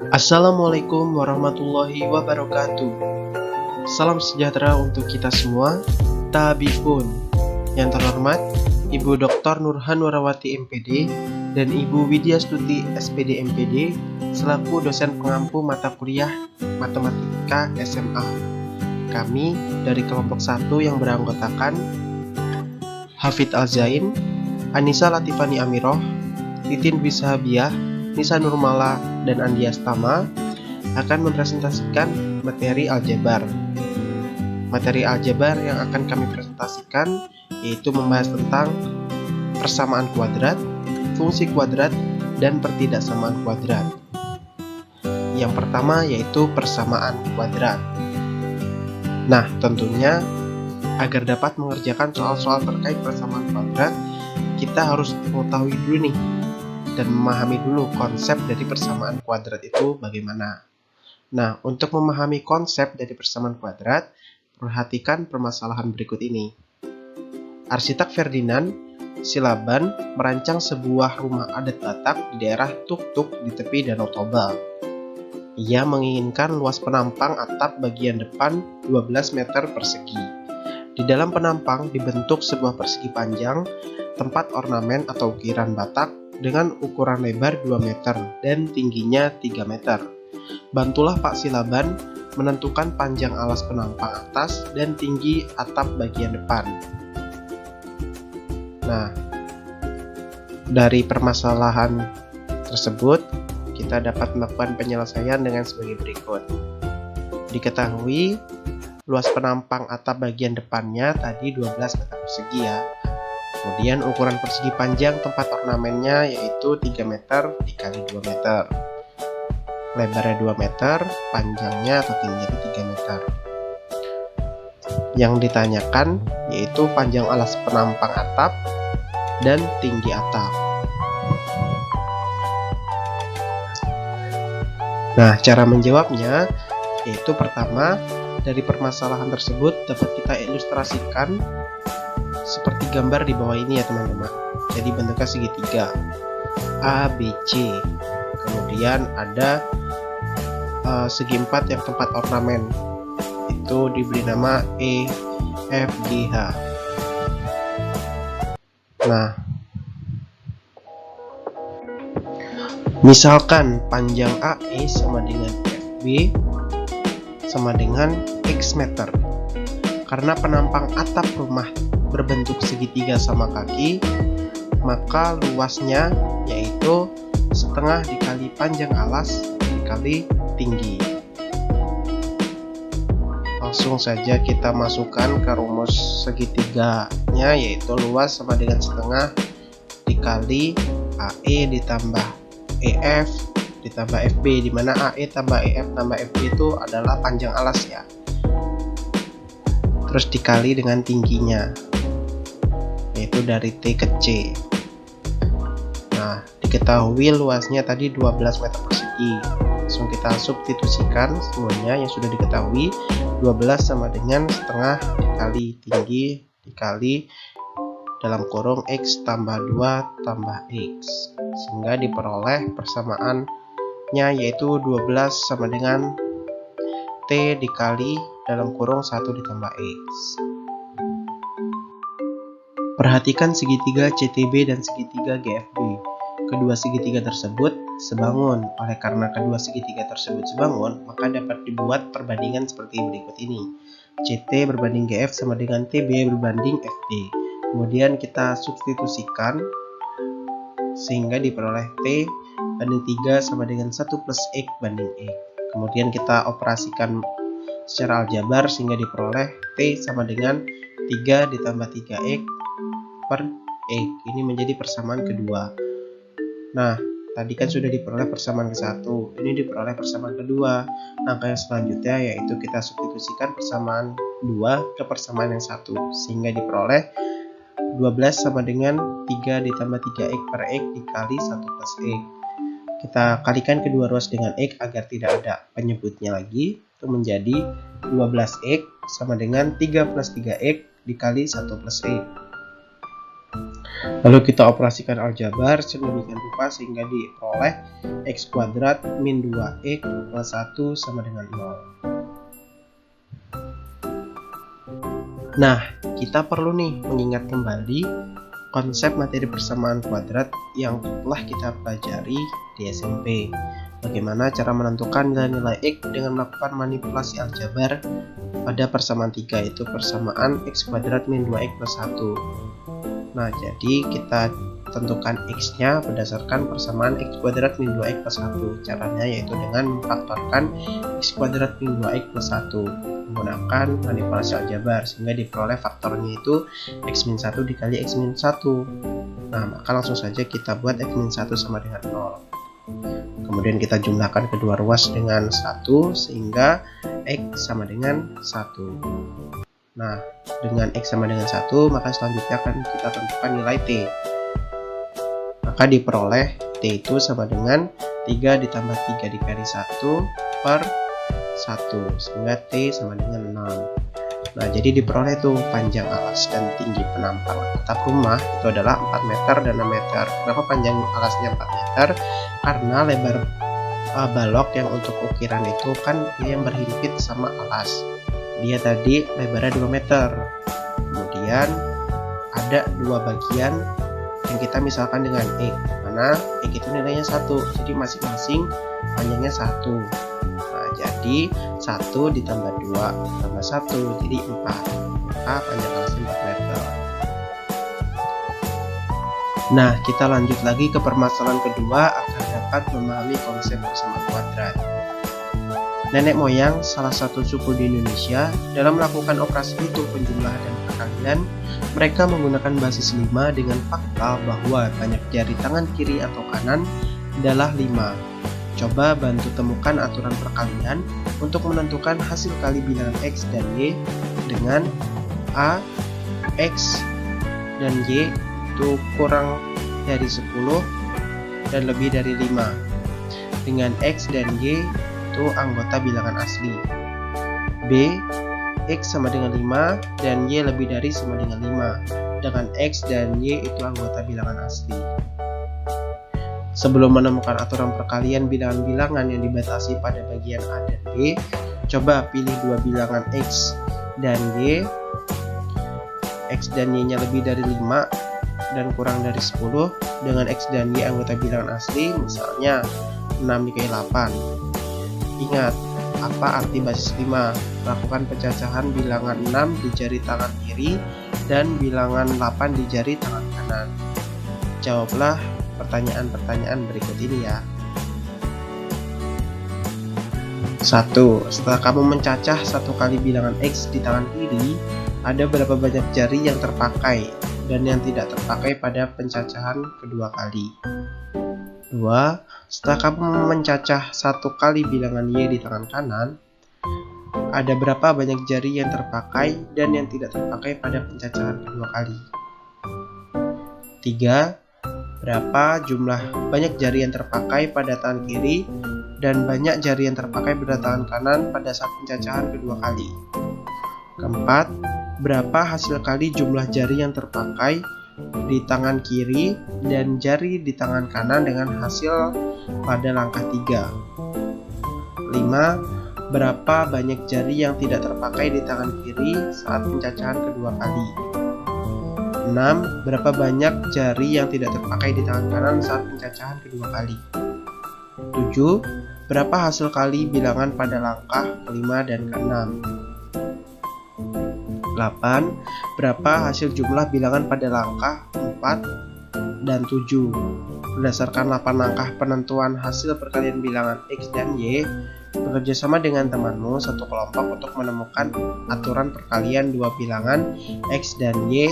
Assalamualaikum warahmatullahi wabarakatuh. Salam sejahtera untuk kita semua. Tabipun. Yang terhormat Ibu Dr. Nurhan Warawati MPD dan Ibu Widya Stuti SPD MPD selaku dosen pengampu mata kuliah Matematika SMA. Kami dari kelompok 1 yang beranggotakan Hafid Al-Zain, Anissa Latifani Amiroh, Titin Dwi Sahabiah, Nisa Nurmala, dan Andi Astama akan mempresentasikan materi aljabar. Materi aljabar yang akan kami presentasikan yaitu membahas tentang persamaan kuadrat, fungsi kuadrat, dan pertidaksamaan kuadrat. Yang pertama yaitu persamaan kuadrat. Nah, tentunya agar dapat mengerjakan soal-soal terkait persamaan kuadrat, kita harus mengetahui dulu nih dan memahami dulu konsep dari persamaan kuadrat itu bagaimana. Nah, untuk memahami konsep dari persamaan kuadrat, perhatikan permasalahan berikut ini. Arsitek Ferdinand Silaban merancang sebuah rumah adat Batak di daerah Tuk-Tuk di tepi Danau Toba. Ia menginginkan luas penampang atap bagian depan 12 meter persegi. Di dalam penampang dibentuk sebuah persegi panjang, tempat ornamen atau ukiran Batak dengan ukuran lebar 2 meter dan tingginya 3 meter. Bantulah Pak Silaban menentukan panjang alas penampang atas dan tinggi atap bagian depan. Nah, dari permasalahan tersebut, kita dapat melakukan penyelesaian dengan sebagai berikut. Diketahui, luas penampang atap bagian depannya tadi 12 meter persegi ya. Kemudian ukuran persegi panjang tempat ornamennya yaitu 3 meter dikali 2 meter. Lebarnya 2 meter, panjangnya atau tingginya 3 meter. Yang ditanyakan yaitu panjang alas penampang atap dan tinggi atap. Nah, cara menjawabnya yaitu pertama, dari permasalahan tersebut dapat kita ilustrasikan seperti gambar di bawah ini ya teman-teman. Jadi bentuknya segitiga A, B, C. Kemudian ada segi 4 yang tempat ornamen. Itu diberi nama E, F, G, H. Nah, misalkan panjang AE sama dengan FB sama dengan X meter. Karena penampang atap rumah berbentuk segitiga sama kaki, maka luasnya yaitu setengah dikali panjang alas dikali tinggi. Langsung saja kita masukkan ke rumus segitiganya, yaitu luas sama dengan setengah dikali AE ditambah EF ditambah FB, di mana AE tambah EF tambah FB itu adalah panjang alas ya. Terus dikali dengan tingginya, yaitu dari T ke C. Nah, diketahui luasnya tadi 12 meter persegi. Langsung kita substitusikan semuanya yang sudah diketahui. 12 sama dengan setengah dikali tinggi dikali dalam kurung X tambah 2 tambah X, sehingga diperoleh persamaannya yaitu 12 sama dengan T dikali dalam kurung 1 ditambah X. Perhatikan segitiga CTB dan segitiga GFB. Kedua segitiga tersebut sebangun. Oleh karena kedua segitiga tersebut sebangun, maka dapat dibuat perbandingan seperti berikut ini. CT berbanding GF sama dengan TB berbanding FB. Kemudian kita substitusikan sehingga diperoleh T banding 3 sama dengan 1 plus X banding X. Kemudian kita operasikan secara aljabar sehingga diperoleh T sama dengan 3 ditambah 3X per X. Ini menjadi persamaan kedua. Nah, tadi kan sudah diperoleh persamaan ke-1, ini diperoleh persamaan kedua. Langkah yang selanjutnya yaitu kita substitusikan persamaan 2 ke persamaan yang 1, sehingga diperoleh 12 sama dengan 3 ditambah 3X per X dikali 1 plus X. Kita kalikan kedua ruas dengan X agar tidak ada penyebutnya lagi. Itu menjadi 12X sama dengan 3 plus 3X dikali 1 plus X. Lalu kita operasikan aljabar sedemikian rupa sehingga diperoleh x kuadrat min 2x plus 1 sama dengan 0. Nah, kita perlu nih mengingat kembali konsep materi persamaan kuadrat yang telah kita pelajari di SMP. Bagaimana cara menentukan nilai-nilai x dengan melakukan manipulasi aljabar pada persamaan 3, yaitu persamaan x kuadrat min 2x plus 1. Nah, jadi kita tentukan x-nya berdasarkan persamaan x kuadrat min 2x plus 1. Caranya yaitu dengan memfaktorkan x kuadrat min 2x plus 1 menggunakan manipulasi aljabar sehingga diperoleh faktornya itu x min 1 dikali x min 1. Nah, maka langsung saja kita buat x min 1 sama dengan 0. Kemudian kita jumlahkan kedua ruas dengan 1 sehingga x sama dengan 1. Nah, dengan x sama dengan 1, maka selanjutnya akan kita tentukan nilai t. Maka diperoleh t itu sama dengan 3 ditambah 3 dikali 1 per 1, sehingga t sama dengan 6. Nah, jadi diperoleh tuh panjang alas dan tinggi penampang atap rumah itu adalah 4 meter dan 6 meter. Kenapa panjang alasnya 4 meter? Karena lebar balok yang untuk ukiran itu kan dia yang berhimpit sama alas. Dia tadi lebarnya 2 meter. Kemudian ada dua bagian yang kita misalkan dengan x, mana x itu nilainya 1, jadi masing-masing panjangnya 1. Nah, jadi 1 ditambah 2 tambah 1 jadi 4, maka panjang alasnya 4 meter. Nah, kita lanjut lagi ke permasalahan kedua agar dapat memahami konsep persamaan kuadrat. Nenek moyang salah satu suku di Indonesia dalam melakukan operasi hitung penjumlahan dan perkalian, mereka menggunakan basis 5 dengan fakta bahwa banyak jari tangan kiri atau kanan adalah 5. Coba bantu temukan aturan perkalian untuk menentukan hasil kali bilangan x dan y dengan a, x, dan y itu kurang dari 10 dan lebih dari 5. Dengan x dan y itu anggota bilangan asli. B, x sama dengan 5 dan y lebih dari sama dengan 5. Dengan x dan y itu anggota bilangan asli. Sebelum menemukan aturan perkalian bilangan-bilangan yang dibatasi pada bagian A dan B, coba pilih dua bilangan x dan y. X dan y-nya lebih dari 5 dan kurang dari 10. Dengan x dan y anggota bilangan asli, misalnya 6 dikali 8. Ingat, apa arti basis 5? Lakukan pencacahan bilangan 6 di jari tangan kiri dan bilangan 8 di jari tangan kanan. Jawablah pertanyaan-pertanyaan berikut ini ya. 1. Setelah kamu mencacah satu kali bilangan x di tangan kiri, ada berapa banyak jari yang terpakai dan yang tidak terpakai pada pencacahan kedua kali? 2. Setelah kamu mencacah satu kali bilangan y di tangan kanan, ada berapa banyak jari yang terpakai dan yang tidak terpakai pada pencacahan kedua kali? 3. Berapa jumlah banyak jari yang terpakai pada tangan kiri dan banyak jari yang terpakai pada tangan kanan pada saat pencacahan kedua kali? 4. Berapa hasil kali jumlah jari yang terpakai di tangan kiri dan jari di tangan kanan dengan hasil pada langkah 3. 5. Berapa banyak jari yang tidak terpakai di tangan kiri saat pencacahan kedua kali? 6. Berapa banyak jari yang tidak terpakai di tangan kanan saat pencacahan kedua kali? 7. Berapa hasil kali bilangan pada langkah kelima dan keenam? 8. Berapa hasil jumlah bilangan pada langkah 4 dan 7? Berdasarkan 8 langkah penentuan hasil perkalian bilangan x dan y, bekerja sama dengan temanmu satu kelompok untuk menemukan aturan perkalian dua bilangan x dan y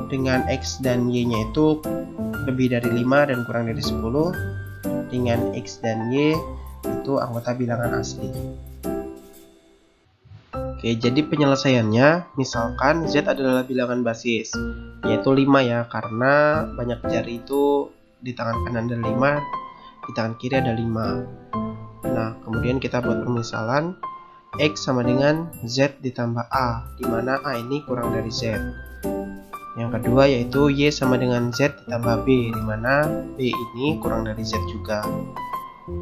dengan x dan y-nya itu lebih dari 5 dan kurang dari 10, dengan x dan y itu anggota bilangan asli. Oke, jadi penyelesaiannya, misalkan Z adalah bilangan basis, yaitu 5 ya, karena banyak jari itu di tangan kanan ada 5, di tangan kiri ada 5. Nah, kemudian kita buat permisalan, X sama dengan Z ditambah A, di mana A ini kurang dari Z. Yang kedua yaitu Y sama dengan Z ditambah B, di mana B ini kurang dari Z juga.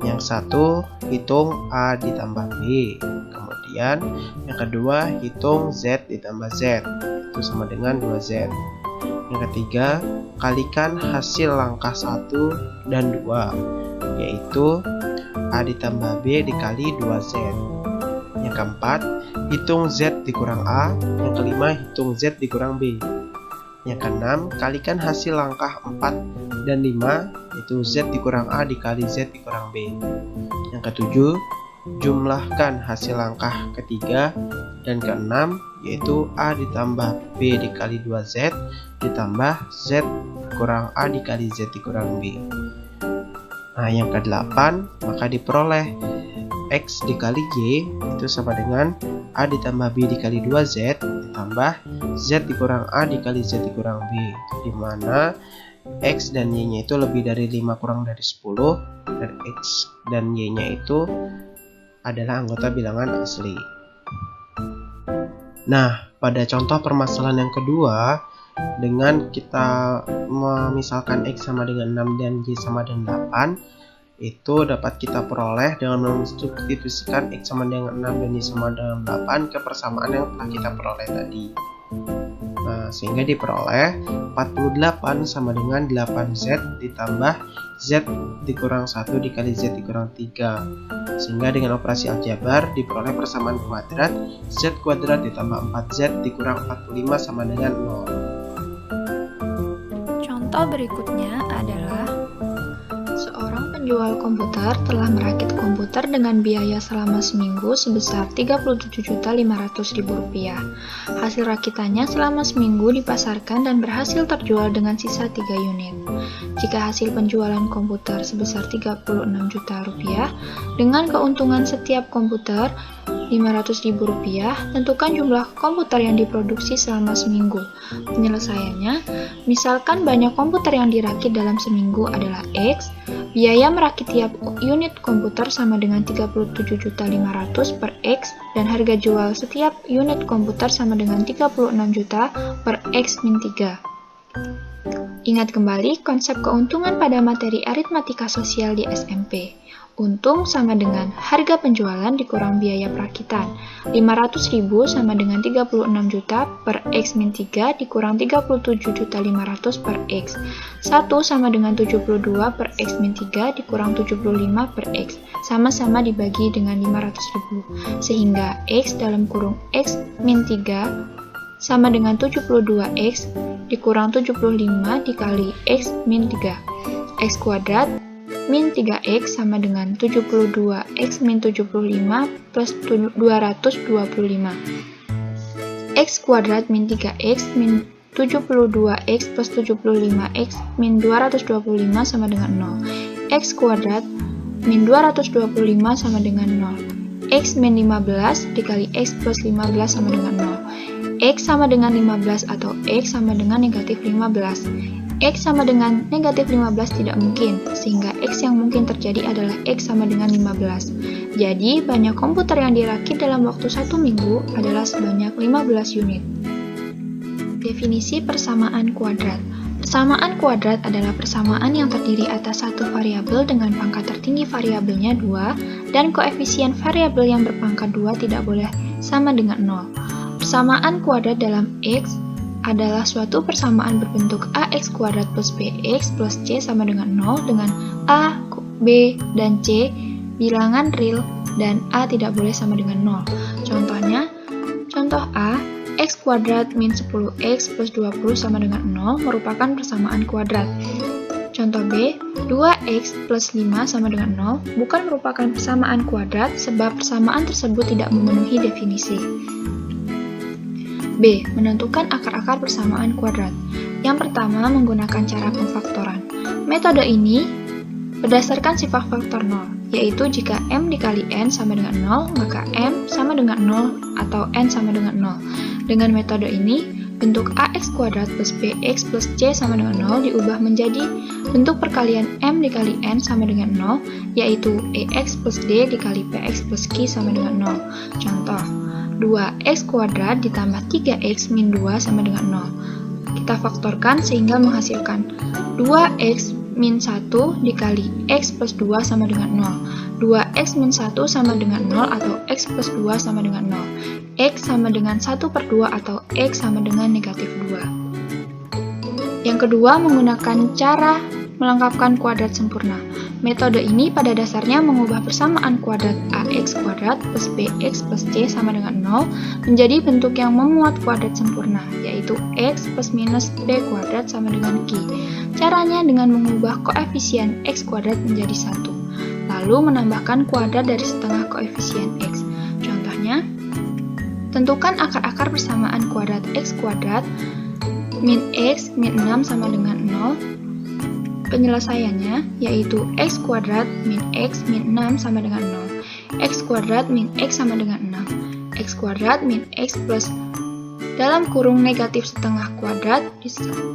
Yang satu, hitung A ditambah B. Kemudian yang kedua, hitung Z ditambah Z, itu sama dengan 2Z. Yang ketiga, kalikan hasil langkah 1 dan 2, yaitu A ditambah B dikali 2Z. Yang keempat, hitung Z dikurang A. Yang kelima, hitung Z dikurang B. Yang keenam, kalikan hasil langkah 4 dan 5, yaitu Z dikurang A dikali Z dikurang B. Yang ketujuh, jumlahkan hasil langkah ketiga dan keenam, yaitu A ditambah B dikali 2Z ditambah Z kurang A dikali Z dikurang B. Nah, yang kedelapan, maka diperoleh X dikali Y itu sama dengan A ditambah B dikali 2Z ditambah Z dikurang A dikali Z dikurang B, di mana X dan Y-nya itu lebih dari 5 kurang dari 10, dan X dan Y-nya itu adalah anggota bilangan asli. Nah, pada contoh permasalahan yang kedua, dengan kita memisalkan X sama dengan 6 dan Y sama dengan 8, itu dapat kita peroleh dengan mensubstitusikan X sama dengan 6 dan Y sama dengan 8 ke persamaan yang telah kita peroleh tadi. Nah, sehingga diperoleh 48 sama dengan 8Z ditambah Z dikurang 1 dikali Z dikurang 3. Sehingga dengan operasi aljabar diperoleh persamaan kuadrat Z kuadrat ditambah 4Z dikurang 45 sama dengan 0. Contoh berikutnya adalah seorang penjual komputer telah merakit komputer dengan biaya selama seminggu sebesar Rp37.500.000. Hasil rakitannya selama seminggu dipasarkan dan berhasil terjual dengan sisa 3 unit. Jika hasil penjualan komputer sebesar Rp36 juta dengan keuntungan setiap komputer Rp500.000, tentukan jumlah komputer yang diproduksi selama seminggu. Penyelesaiannya, misalkan banyak komputer yang dirakit dalam seminggu adalah X, biaya merakit tiap unit komputer sama dengan Rp37.500.000 per X, dan harga jual setiap unit komputer sama dengan Rp36 juta per X min 3. Ingat kembali konsep keuntungan pada materi aritmatika sosial di SMP. Untung sama dengan harga penjualan dikurang biaya perakitan. 500.000 sama dengan 36 juta per X min 3 dikurang 37.500 per X. 1 sama dengan 72 per X min 3 dikurang 75 per X. Sama-sama dibagi dengan 500.000. Sehingga X dalam kurung X min 3 sama dengan 72X dikurang 75 dikali X min 3. X kuadrat min 3X sama dengan 72X min 75 plus 225. X kuadrat min 3X min 72X plus 75X min 225 sama dengan 0. X kuadrat min 225 sama dengan 0. X min 15 dikali X plus 15 sama dengan 0. X sama dengan 15 atau X sama dengan negatif 15. X sama dengan negatif 15 tidak mungkin, sehingga X yang mungkin terjadi adalah X sama dengan 15. Jadi, banyak komputer yang dirakit dalam waktu 1 minggu adalah sebanyak 15 unit. Definisi persamaan kuadrat. Persamaan kuadrat adalah persamaan yang terdiri atas satu variabel dengan pangkat tertinggi variabelnya 2, dan koefisien variabel yang berpangkat 2 tidak boleh sama dengan 0. Persamaan kuadrat dalam X adalah suatu persamaan berbentuk ax kuadrat plus bx plus c sama dengan 0 dengan a, b, dan c bilangan real dan a tidak boleh sama dengan 0. Contohnya, contoh A, x kuadrat min 10x plus 20 sama dengan 0 merupakan persamaan kuadrat. Contoh B, 2x plus 5 sama dengan 0 bukan merupakan persamaan kuadrat sebab persamaan tersebut tidak memenuhi definisi. B. Menentukan akar-akar persamaan kuadrat. Yang pertama, menggunakan cara pemfaktoran. Metode ini berdasarkan sifat faktor 0, yaitu jika m dikali n sama dengan 0, maka m sama dengan 0 atau n sama dengan 0. Dengan metode ini, bentuk ax kuadrat plus bx plus c sama dengan 0 diubah menjadi bentuk perkalian m dikali n sama dengan 0, yaitu ex plus d dikali px plus q sama dengan 0. Contoh, 2x kuadrat ditambah 3x min 2 sama dengan 0. Kita faktorkan sehingga menghasilkan 2x min 1 dikali x plus 2 sama dengan 0. 2x min 1 sama dengan 0 atau x plus 2 sama dengan 0. X sama dengan 1/2 atau x sama dengan negatif 2. Yang kedua, menggunakan cara melengkapkan kuadrat sempurna. Metode ini pada dasarnya mengubah persamaan kuadrat ax kuadrat plus bx plus c sama dengan 0 menjadi bentuk yang memuat kuadrat sempurna, yaitu x plus minus b kuadrat sama dengan q. Caranya dengan mengubah koefisien x kuadrat menjadi 1, lalu menambahkan kuadrat dari setengah koefisien x. Contohnya, tentukan akar-akar persamaan kuadrat x kuadrat min x min 6 sama dengan 0. Penyelesaiannya yaitu x kuadrat min x min 6 sama dengan 0. X kuadrat min x sama dengan 6. X kuadrat min x plus dalam kurung negatif setengah kuadrat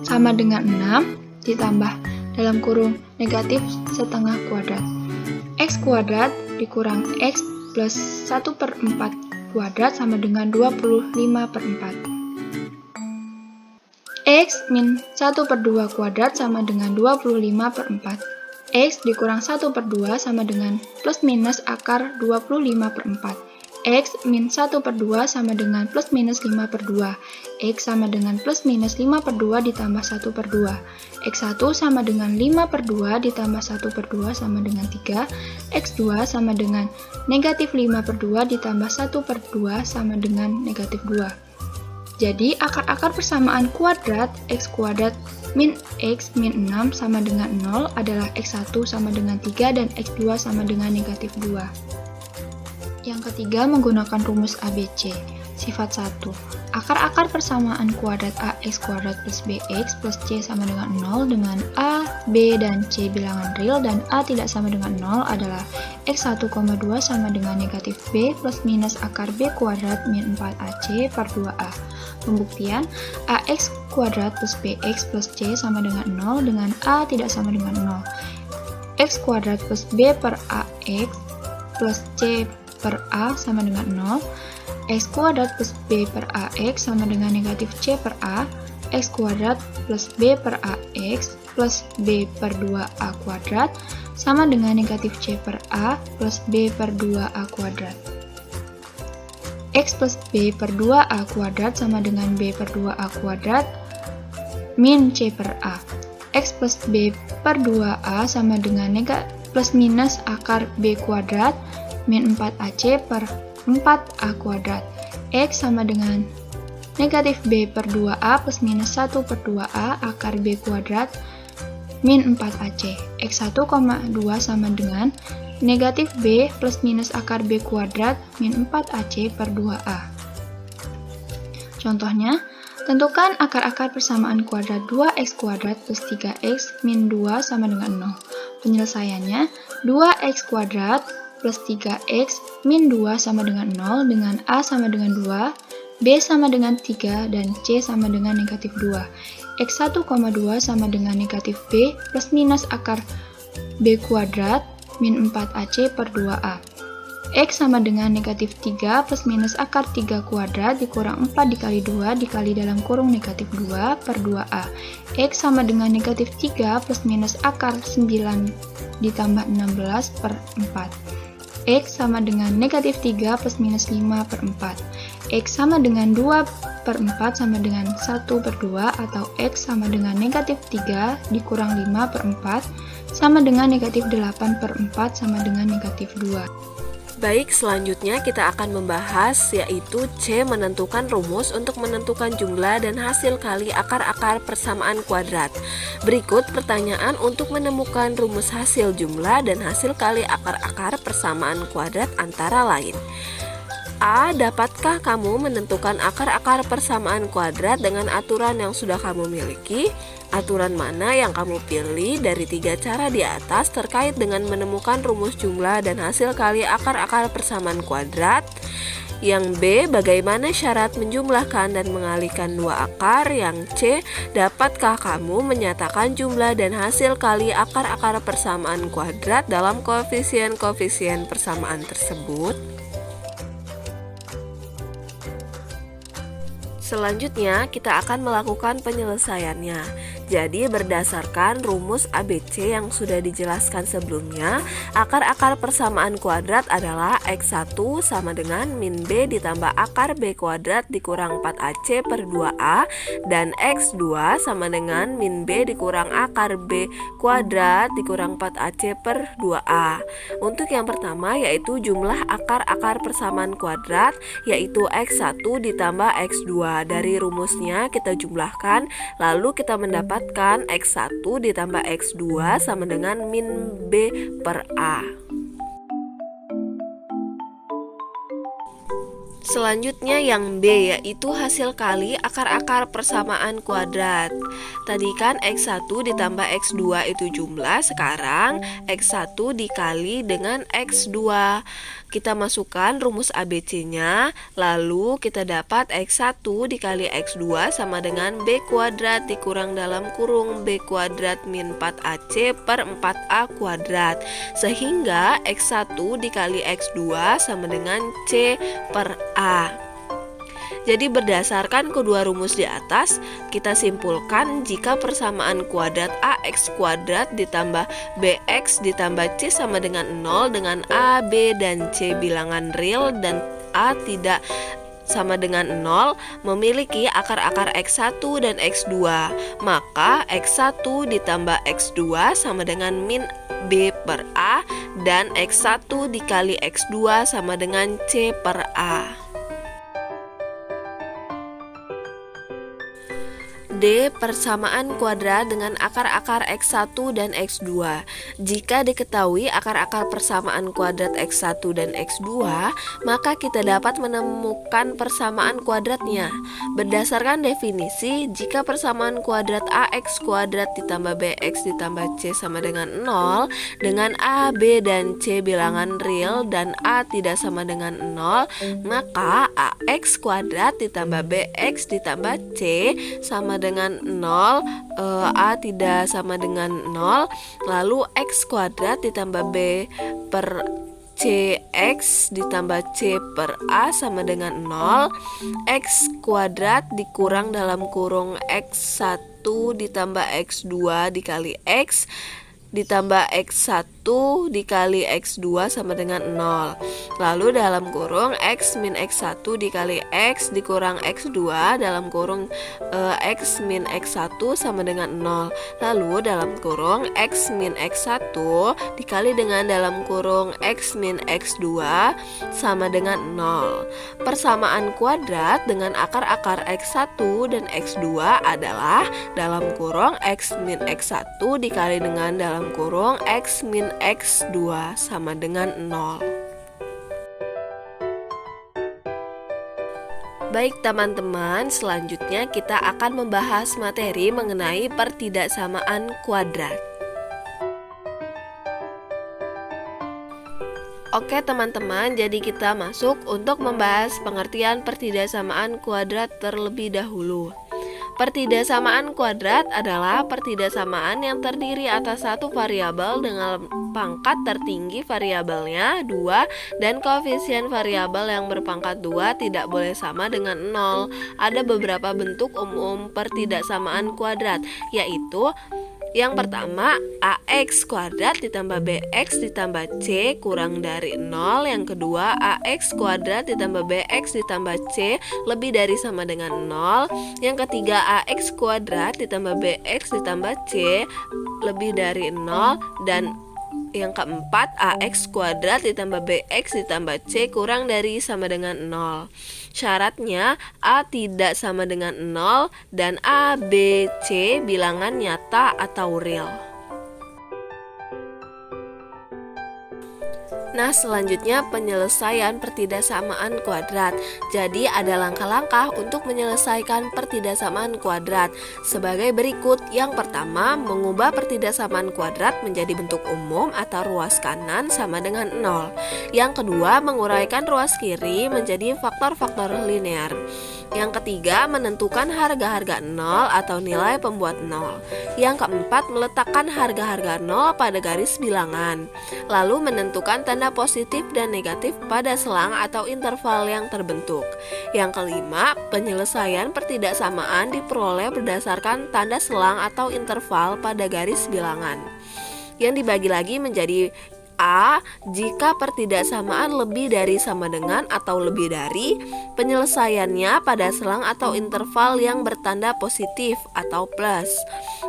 sama dengan 6 ditambah dalam kurung negatif setengah kuadrat. X kuadrat dikurang x plus 1/4 kuadrat sama dengan 25/4. X min 1/2 kuadrat sama dengan 25/4. X dikurang 1/2 sama dengan plus minus akar 25/4. X min 1/2 sama dengan plus minus 5/2. X sama dengan plus minus 5/2 ditambah 1/2. X1 sama dengan 5/2 ditambah 1/2 sama dengan 3. X2 sama dengan negatif 5/2 ditambah 1/2 sama dengan negatif 2. Jadi, akar-akar persamaan kuadrat x kuadrat min x min 6 sama dengan 0 adalah x1 sama dengan 3 dan x2 sama dengan negatif 2. Yang ketiga, menggunakan rumus ABC. Sifat 1. Akar-akar persamaan kuadrat ax kuadrat plus bx plus c sama dengan 0 dengan a, b, dan c bilangan real dan a tidak sama dengan 0 adalah x1,2 sama dengan negatif b plus minus akar b kuadrat min 4ac per 2a. Pembuktian, ax kuadrat plus bx plus c sama dengan 0 dengan a tidak sama dengan 0. X kuadrat plus b per ax plus c per a sama dengan 0. X kuadrat plus b per ax sama dengan negatif c per a. X kuadrat plus b per ax plus b per 2a kuadrat sama dengan negatif c per a plus b per 2a kuadrat. X plus b per 2a kuadrat sama dengan b per 2a kuadrat min c per a. X plus b per 2a sama dengan plus minus akar b kuadrat min 4ac per 4a kuadrat. X sama dengan negatif b per 2a plus minus 1 per 2a akar b kuadrat min 4ac. X1,2 sama dengan negatif b plus minus akar b kuadrat min 4ac per 2a. Contohnya, tentukan akar-akar persamaan kuadrat 2x kuadrat plus 3x min 2 sama dengan 0. Penyelesaiannya, 2x kuadrat plus 3x min 2 sama dengan 0 dengan a sama dengan 2, b sama dengan 3, dan c sama dengan negatif 2. X1,2 sama dengan negatif b plus minus akar b kuadrat min 4ac per 2a. X sama dengan negatif 3 plus minus akar 3 kuadrat dikurang 4 dikali 2 dikali dalam kurung negatif 2 per 2a. X sama dengan negatif 3 plus minus akar 9 ditambah 16 per 4. X sama dengan negatif 3 plus minus 5 per 4. X sama dengan 2 per 4 sama dengan 1 per 2 atau X sama dengan negatif 3 dikurang 5 per 4 sama dengan negatif 8 per 4 sama dengan negatif 2. Baik, selanjutnya kita akan membahas yaitu C, menentukan rumus untuk menentukan jumlah dan hasil kali akar-akar persamaan kuadrat. Berikut pertanyaan untuk menemukan rumus hasil jumlah dan hasil kali akar-akar persamaan kuadrat antara lain. A. Dapatkah kamu menentukan akar-akar persamaan kuadrat dengan aturan yang sudah kamu miliki? Aturan mana yang kamu pilih dari 3 cara di atas terkait dengan menemukan rumus jumlah dan hasil kali akar-akar persamaan kuadrat? Yang B. Bagaimana syarat menjumlahkan dan mengalihkan 2 akar? Yang C. Dapatkah kamu menyatakan jumlah dan hasil kali akar-akar persamaan kuadrat dalam koefisien-koefisien persamaan tersebut? Selanjutnya, kita akan melakukan penyelesaiannya. Jadi, berdasarkan rumus ABC yang sudah dijelaskan sebelumnya, akar-akar persamaan kuadrat adalah X1 sama dengan min B ditambah akar B kuadrat dikurang 4AC per 2A, dan X2 sama dengan min B dikurang akar B kuadrat dikurang 4AC per 2A. Untuk yang pertama yaitu jumlah akar-akar persamaan kuadrat, yaitu X1 ditambah X2. Dari rumusnya kita jumlahkan, lalu kita mendapatkan X1 ditambah X2 sama dengan min B per A. Selanjutnya yang B, yaitu hasil kali akar-akar persamaan kuadrat. Tadi kan X1 ditambah X2 itu jumlah, sekarang X1 dikali dengan X2. Kita masukkan rumus ABC-nya, lalu kita dapat X1 dikali X2 sama dengan B kuadrat dikurang dalam kurung B kuadrat min 4AC per 4A kuadrat. Sehingga X1 dikali X2 sama dengan C per A. Jadi berdasarkan kedua rumus di atas, kita simpulkan jika persamaan kuadrat AX kuadrat ditambah BX ditambah C sama dengan 0 dengan A, B, dan C bilangan real dan A tidak sama dengan 0 memiliki akar-akar X1 dan X2, maka X1 ditambah X2 sama dengan min B per A dan X1 dikali X2 sama dengan C per A. D. Persamaan kuadrat dengan akar-akar X1 dan X2. Jika diketahui akar-akar persamaan kuadrat X1 dan X2, maka kita dapat menemukan persamaan kuadratnya. Berdasarkan definisi, jika persamaan kuadrat AX kuadrat ditambah BX ditambah C sama dengan 0, dengan A, B, dan C bilangan real dan A tidak sama dengan 0, maka AX kuadrat ditambah BX ditambah C sama dengan 0, A tidak sama dengan 0, lalu X kuadrat ditambah B per CX ditambah C per A sama dengan 0, X kuadrat dikurang dalam kurung X1 ditambah X2 dikali X ditambah X1 dikali X2 sama dengan 0. Lalu dalam kurung X min X1 dikali X dikurang X2 dalam kurung X min X1 sama dengan 0. Lalu dalam kurung X min X1 dikali dengan dalam kurung X min X2 sama dengan 0. Persamaan kuadrat dengan akar-akar X1 dan X2 adalah dalam kurung X min X1 dikali dengan dalam kurung X min X2 sama dengan 0. Baik teman-teman, selanjutnya kita akan membahas materi mengenai pertidaksamaan kuadrat. Oke teman-teman, jadi kita masuk untuk membahas pengertian pertidaksamaan kuadrat terlebih dahulu. Pertidaksamaan kuadrat adalah pertidaksamaan yang terdiri atas satu variabel dengan pangkat tertinggi variabelnya 2 dan koefisien variabel yang berpangkat 2 tidak boleh sama dengan 0. Ada beberapa bentuk umum pertidaksamaan kuadrat, yaitu yang pertama, AX kuadrat ditambah BX ditambah C kurang dari 0. Yang kedua, AX kuadrat ditambah BX ditambah C lebih dari sama dengan 0. Yang ketiga, AX kuadrat ditambah BX ditambah C lebih dari 0. Dan yang keempat, AX kuadrat ditambah BX ditambah C kurang dari sama dengan 0. Syaratnya A tidak sama dengan 0 dan A, B, C bilangan nyata atau real. Nah, selanjutnya penyelesaian pertidaksamaan kuadrat. Jadi ada langkah-langkah untuk menyelesaikan pertidaksamaan kuadrat sebagai berikut. Yang pertama, mengubah pertidaksamaan kuadrat menjadi bentuk umum atau ruas kanan sama dengan 0. Yang kedua, menguraikan ruas kiri menjadi faktor-faktor linear. Yang ketiga, menentukan harga-harga nol atau nilai pembuat nol. Yang keempat, meletakkan harga-harga nol pada garis bilangan. Lalu menentukan tanda positif dan negatif pada selang atau interval yang terbentuk. Yang kelima, penyelesaian pertidaksamaan diperoleh berdasarkan tanda selang atau interval pada garis bilangan, yang dibagi lagi menjadi A. Jika pertidaksamaan lebih dari sama dengan atau lebih dari, penyelesaiannya pada selang atau interval yang bertanda positif atau plus.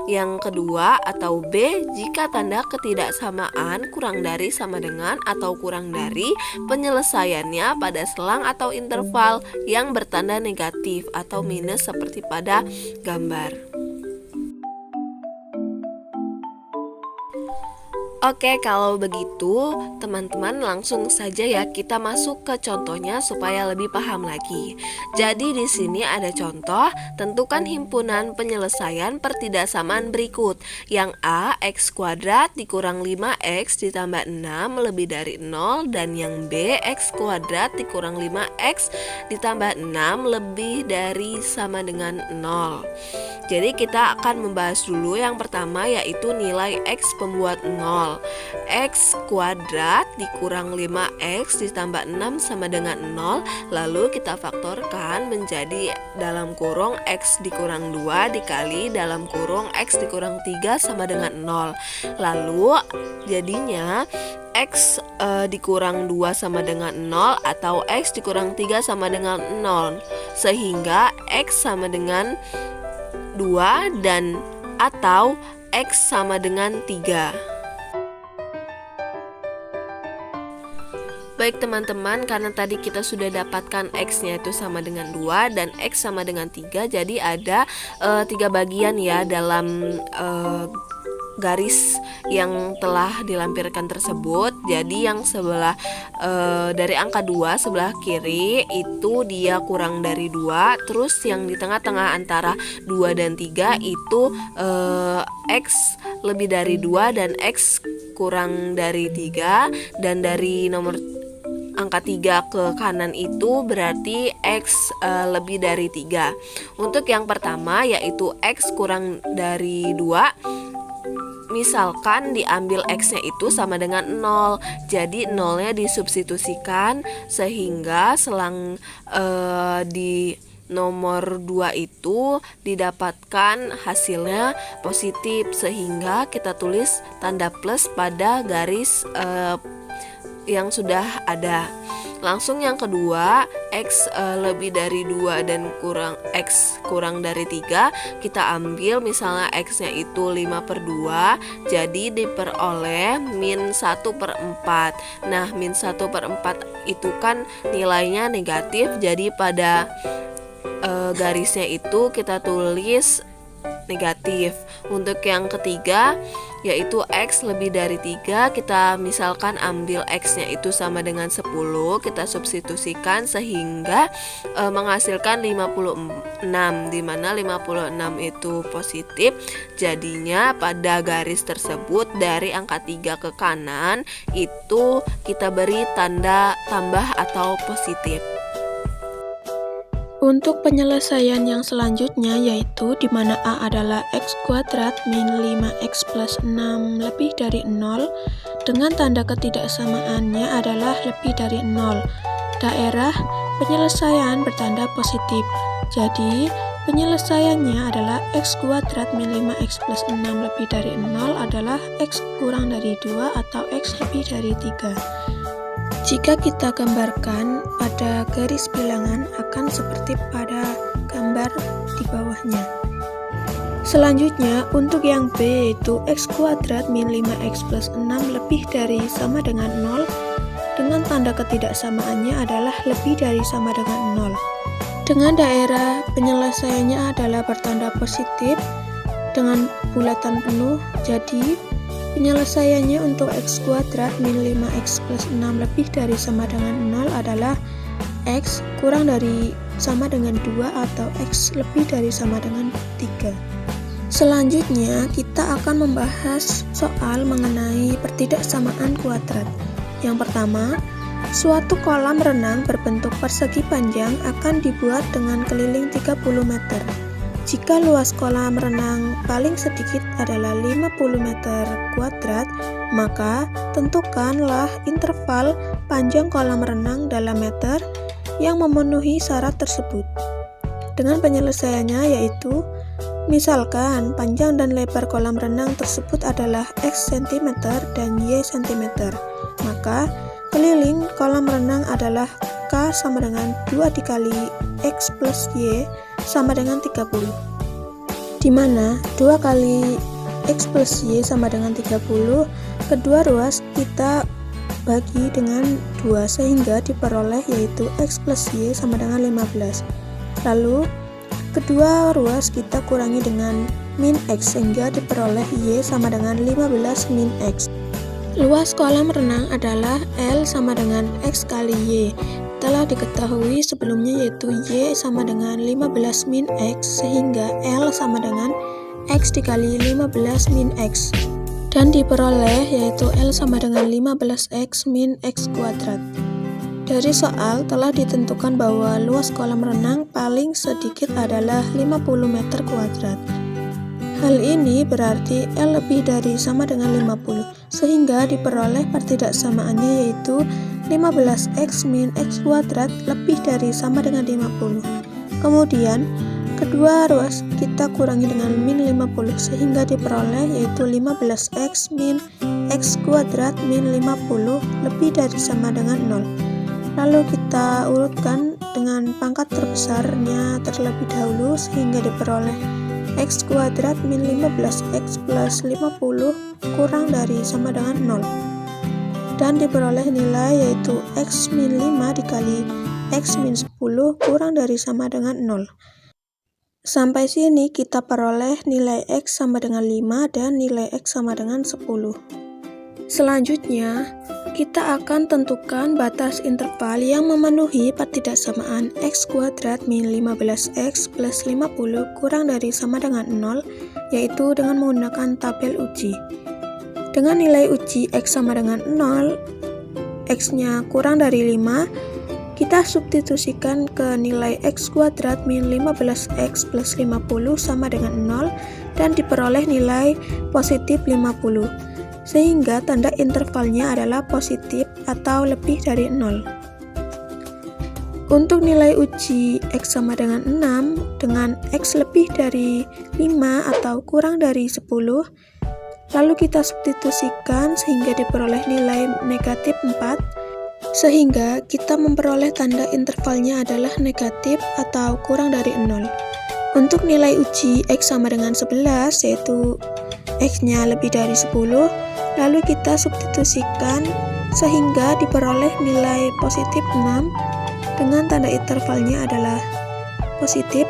Yang kedua atau B. Jika tanda ketidaksamaan kurang dari sama dengan atau kurang dari, penyelesaiannya pada selang atau interval yang bertanda negatif atau minus seperti pada gambar. Oke, kalau begitu teman-teman langsung saja ya kita masuk ke contohnya supaya lebih paham lagi. Jadi di sini ada contoh, tentukan himpunan penyelesaian pertidaksamaan berikut. Yang A, x kuadrat dikurang 5x ditambah 6 lebih dari 0, dan yang B, x kuadrat dikurang 5x ditambah 6 lebih dari sama dengan 0. Jadi kita akan membahas dulu yang pertama, yaitu nilai x pembuat 0. X kuadrat dikurang 5x ditambah 6 sama dengan 0. Lalu kita faktorkan menjadi dalam kurung x dikurang 2 dikali dalam kurung x dikurang 3 sama dengan 0. Lalu jadinya x dikurang 2 sama dengan 0 atau x dikurang 3 sama dengan 0, sehingga x sama dengan 2 dan atau x sama dengan 3. Baik teman-teman, karena tadi kita sudah dapatkan x-nya itu sama dengan 2 dan x sama dengan 3, jadi ada 3 bagian ya dalam garis yang telah dilampirkan tersebut. Jadi yang sebelah dari angka 2 sebelah kiri itu dia kurang dari 2. Terus yang di tengah-tengah antara 2 dan 3 itu x lebih dari 2 dan x kurang dari 3. Dan dari nomor angka 3 ke kanan itu berarti x lebih dari 3. Untuk yang pertama yaitu x kurang dari 2, misalkan diambil x-nya itu sama dengan 0. Jadi 0-nya disubstitusikan sehingga selang di nomor 2 itu didapatkan hasilnya positif, sehingga kita tulis tanda plus pada garis yang sudah ada. Langsung yang kedua, x lebih dari 2 dan x kurang dari 3, kita ambil misalnya x-nya itu 5/2, jadi diperoleh min 1/4. Nah, min 1/4 itu kan nilainya negatif, jadi pada garisnya itu kita tulis negatif. Untuk yang ketiga yaitu x lebih dari 3, kita misalkan ambil x-nya itu sama dengan 10, kita substitusikan sehingga menghasilkan 56, di mana 56 itu positif. Jadinya pada garis tersebut dari angka 3 ke kanan itu kita beri tanda tambah atau positif. Untuk penyelesaian yang selanjutnya yaitu di mana A adalah x kuadrat min 5x plus 6 lebih dari 0 dengan tanda ketidaksamaannya adalah lebih dari 0. Daerah penyelesaian bertanda positif. Jadi penyelesaiannya adalah x kuadrat min 5x plus 6 lebih dari 0 adalah x kurang dari 2 atau x lebih dari 3. Jika kita gambarkan pada garis bilangan akan seperti pada gambar di bawahnya. Selanjutnya untuk yang B yaitu x kuadrat min 5x plus 6 lebih dari sama dengan 0 dengan tanda ketidaksamaannya adalah lebih dari sama dengan 0. Dengan daerah penyelesaiannya adalah bertanda positif dengan bulatan penuh, jadi penyelesaiannya untuk x kuadrat min 5x plus 6 lebih dari sama dengan 0 adalah x kurang dari sama dengan 2 atau x lebih dari sama dengan 3. Selanjutnya kita akan membahas soal mengenai pertidaksamaan kuadrat. Yang pertama, Suatu kolam renang berbentuk persegi panjang akan dibuat dengan keliling 30 meter. Jika luas kolam renang paling sedikit adalah 50 meter kuadrat, maka tentukanlah interval panjang kolam renang dalam meter yang memenuhi syarat tersebut. Dengan penyelesaiannya yaitu, misalkan panjang dan lebar kolam renang tersebut adalah X cm dan Y cm, maka keliling kolam renang adalah K sama dengan 2 dikali X plus Y sama dengan 30, di mana 2 kali X plus Y sama dengan 30, kedua ruas kita bagi dengan 2 sehingga diperoleh yaitu X plus Y sama dengan 15. Lalu kedua ruas kita kurangi dengan min X sehingga diperoleh Y sama dengan 15 min X. Luas kolam renang adalah L sama dengan X kali Y. Telah diketahui sebelumnya yaitu Y sama dengan 15 min X sehingga L sama dengan X dikali 15 min X. Dan diperoleh yaitu L sama dengan 15X min X kuadrat. Dari soal telah ditentukan bahwa luas kolam renang paling sedikit adalah 50 meter kuadrat. Hal ini berarti L lebih dari sama dengan 50, sehingga diperoleh pertidaksamaannya yaitu 15X min X kuadrat lebih dari sama dengan 50. Kemudian, kedua ruas kita kurangi dengan min 50 sehingga diperoleh yaitu 15X min X kuadrat min 50 lebih dari sama dengan 0. Lalu kita urutkan dengan pangkat terbesarnya terlebih dahulu sehingga diperoleh X kuadrat min 15X plus 50 kurang dari sama dengan 0. Dan diperoleh nilai yaitu X min 5 dikali X min 10 kurang dari sama dengan 0. Sampai sini kita peroleh nilai X sama dengan 5 dan nilai X sama dengan 10. Selanjutnya, kita akan tentukan batas interval yang memenuhi pertidaksamaan X kuadrat min 15X plus 50 kurang dari sama dengan 0, yaitu dengan menggunakan tabel uji. Dengan nilai uji X sama dengan 0, X-nya kurang dari 5, kita substitusikan ke nilai X kuadrat min 15X plus 50 sama dengan 0 dan diperoleh nilai positif 50. Sehingga tanda intervalnya adalah positif atau lebih dari 0. Untuk nilai uji X sama dengan 6 dengan X lebih dari 5 atau kurang dari 10, lalu kita substitusikan sehingga diperoleh nilai negatif 4, sehingga kita memperoleh tanda intervalnya adalah negatif atau kurang dari 0. Untuk nilai uji X sama dengan 11 yaitu X-nya lebih dari 10, lalu kita substitusikan sehingga diperoleh nilai positif 6 dengan tanda intervalnya adalah positif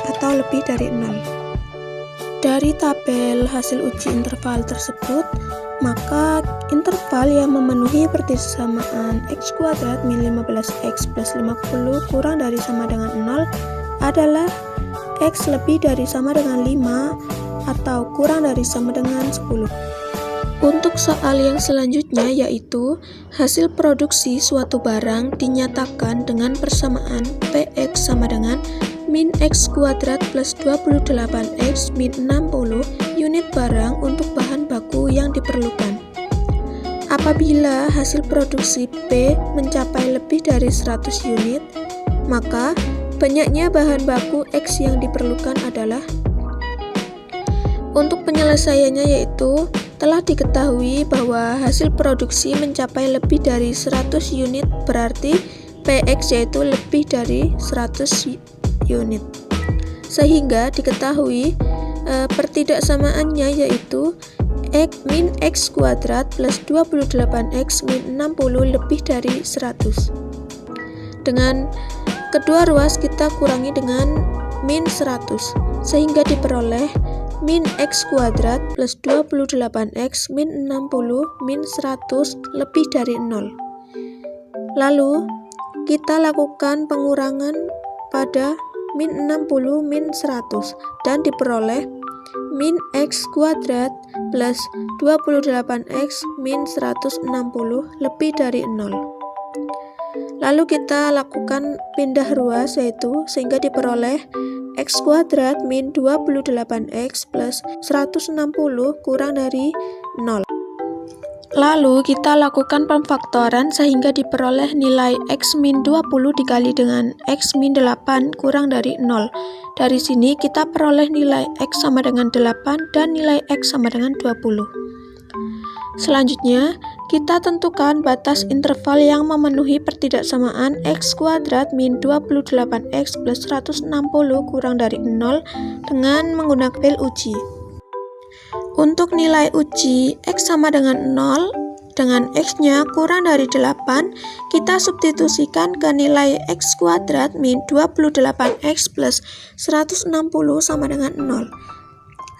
atau lebih dari 0. Dari tabel hasil uji interval tersebut, maka interval yang memenuhi pertidakssamaan X kuadrat min 15X plus 50 kurang dari sama dengan 0 adalah X lebih dari sama dengan 5 atau kurang dari sama dengan 10. Untuk soal yang selanjutnya yaitu hasil produksi suatu barang dinyatakan dengan persamaan Px sama dengan min X kuadrat plus 28X min 60 unit barang untuk bahan baku yang diperlukan. Apabila hasil produksi P mencapai lebih dari 100 unit, maka banyaknya bahan baku X yang diperlukan adalah. Untuk penyelesaiannya yaitu telah diketahui bahwa hasil produksi mencapai lebih dari 100 unit berarti PX yaitu lebih dari 100 unit. Sehingga diketahui pertidaksamaannya yaitu min X kuadrat plus 28X min 60 lebih dari 100. Dengan kedua ruas kita kurangi dengan min 100 sehingga diperoleh min X kuadrat plus 28X min 60 min 100 lebih dari 0. Lalu kita lakukan pengurangan pada min 60 min 100 dan diperoleh min X kuadrat plus 28X min 160 lebih dari 0. Lalu kita lakukan pindah ruas, yaitu sehingga diperoleh x kuadrat min 28x plus 160 kurang dari 0. Lalu kita lakukan pemfaktoran sehingga diperoleh nilai x min 20 dikali dengan x min 8 kurang dari 0. Dari sini kita peroleh nilai x sama dengan 8 dan nilai x sama dengan 20. Selanjutnya, kita tentukan batas interval yang memenuhi pertidaksamaan x kuadrat min 28x plus 160 kurang dari 0 dengan menggunakan tabel uji. Untuk nilai uji x sama dengan 0 dengan x-nya kurang dari 8, kita substitusikan ke nilai x kuadrat min 28x plus 160 sama dengan 0.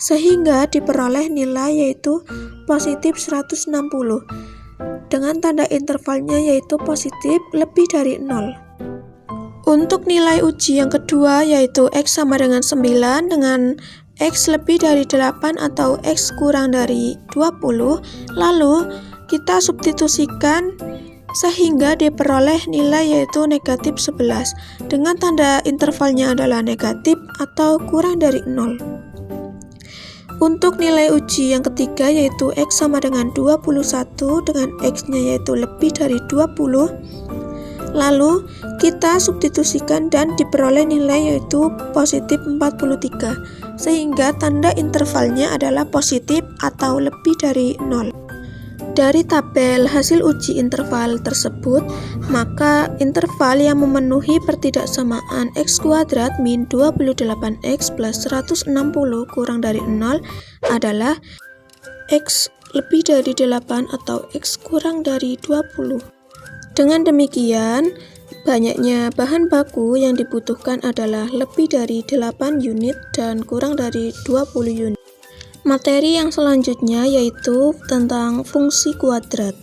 Sehingga diperoleh nilai yaitu positif 160 dengan tanda intervalnya yaitu positif lebih dari 0. Untuk nilai uji yang kedua yaitu x sama dengan 9 dengan x lebih dari 8 atau x kurang dari 20, lalu kita substitusikan sehingga diperoleh nilai yaitu negatif 11 dengan tanda intervalnya adalah negatif atau kurang dari 0. Untuk nilai uji yang ketiga yaitu x sama dengan 21 dengan x-nya yaitu lebih dari 20. Lalu kita substitusikan dan diperoleh nilai yaitu positif 43 sehingga tanda intervalnya adalah positif atau lebih dari 0. Dari tabel hasil uji interval tersebut, maka interval yang memenuhi pertidaksamaan x kuadrat min 28x plus 160 kurang dari 0 adalah x lebih dari 8 atau x kurang dari 20. Dengan demikian, banyaknya bahan baku yang dibutuhkan adalah lebih dari 8 unit dan kurang dari 20 unit. Materi yang selanjutnya yaitu tentang fungsi kuadrat.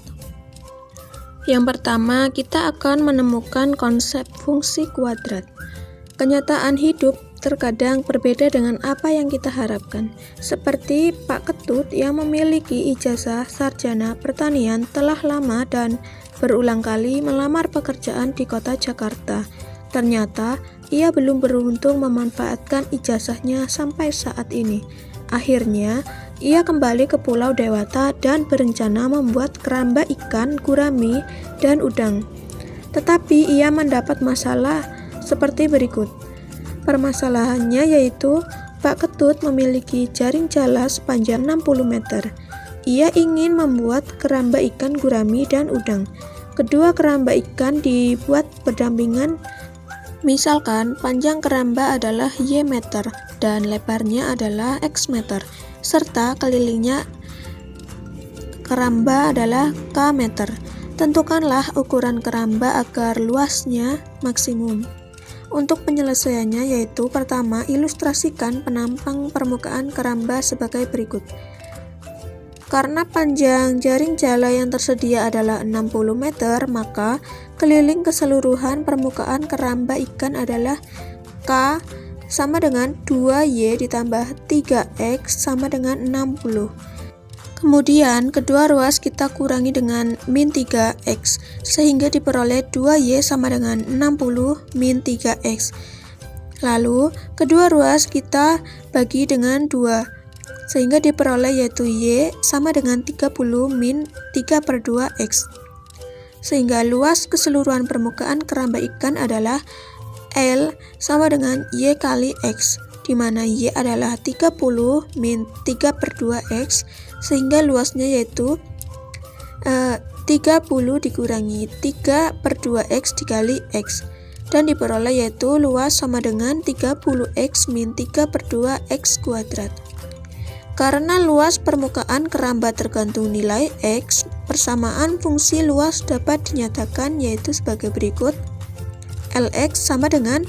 Yang pertama, kita akan menemukan konsep fungsi kuadrat. Kenyataan hidup terkadang berbeda dengan apa yang kita harapkan. Seperti Pak Ketut yang memiliki ijazah sarjana pertanian telah lama dan berulang kali melamar pekerjaan di kota Jakarta. Ternyata, ia belum beruntung memanfaatkan ijazahnya sampai saat ini. Akhirnya, ia kembali ke Pulau Dewata dan berencana membuat keramba ikan, gurami, dan udang. Tetapi ia mendapat masalah seperti berikut. Permasalahannya yaitu Pak Ketut memiliki jaring jala sepanjang 60 meter. Ia ingin membuat keramba ikan, gurami, dan udang. Kedua keramba ikan dibuat berdampingan. Misalkan panjang keramba adalah Y meter dan lebarnya adalah X meter, serta kelilingnya keramba adalah K meter. Tentukanlah ukuran keramba agar luasnya maksimum. Untuk penyelesaiannya yaitu pertama, ilustrasikan penampang permukaan keramba sebagai berikut. Karena panjang jaring jala yang tersedia adalah 60 meter, maka keliling keseluruhan permukaan keramba ikan adalah K sama dengan 2Y ditambah 3X sama dengan 60. Kemudian, kedua ruas kita kurangi dengan min 3X, sehingga diperoleh 2Y sama dengan 60 min 3X. Lalu, kedua ruas kita bagi dengan 2, sehingga diperoleh yaitu Y sama dengan 30 min 3 per 2X. Sehingga luas keseluruhan permukaan keramba ikan adalah L sama dengan Y kali X, di mana Y adalah 30 min 3 per 2X, sehingga luasnya yaitu 30 dikurangi 3 per 2X dikali X, dan diperoleh yaitu luas sama dengan 30X min 3 per 2X kuadrat. Karena luas permukaan keramba tergantung nilai X, persamaan fungsi luas dapat dinyatakan yaitu sebagai berikut. Lx sama dengan